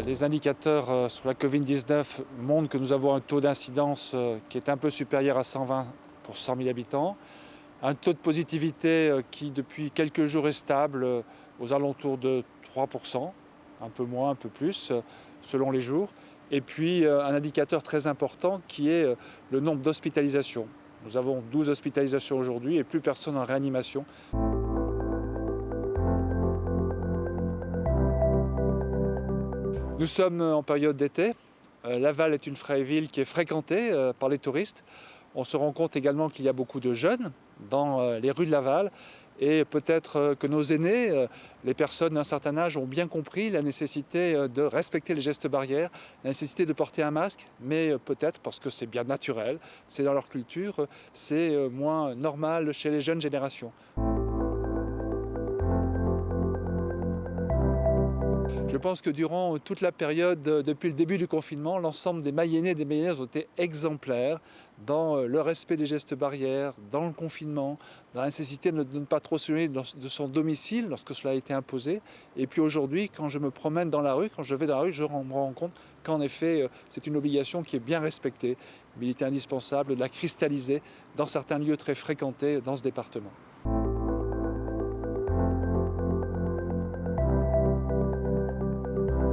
Les indicateurs sur la Covid-19 montrent que nous avons un taux d'incidence qui est un peu supérieur à 120 pour 100 000 habitants, un taux de positivité qui depuis quelques jours est stable aux alentours de 3%, un peu moins, un peu plus, selon les jours, et puis un indicateur très important qui est le nombre d'hospitalisations. Nous avons 12 hospitalisations aujourd'hui et plus personne en réanimation. Nous sommes en période d'été. Laval est une vraie ville qui est fréquentée par les touristes. On se rend compte également qu'il y a beaucoup de jeunes dans les rues de Laval et peut-être que nos aînés, les personnes d'un certain âge, ont bien compris la nécessité de respecter les gestes barrières, la nécessité de porter un masque, mais peut-être parce que c'est bien naturel, c'est dans leur culture, c'est moins normal chez les jeunes générations. Je pense que durant toute la période, depuis le début du confinement, l'ensemble des Mayennais et des Mayennaises ont été exemplaires dans le respect des gestes barrières, dans le confinement, dans la nécessité de ne pas trop s'éloigner de son domicile lorsque cela a été imposé. Et puis aujourd'hui, quand je me promène dans la rue, quand je vais dans la rue, je me rends compte qu'en effet, c'est une obligation qui est bien respectée. Mais il était indispensable de la cristalliser dans certains lieux très fréquentés dans ce département.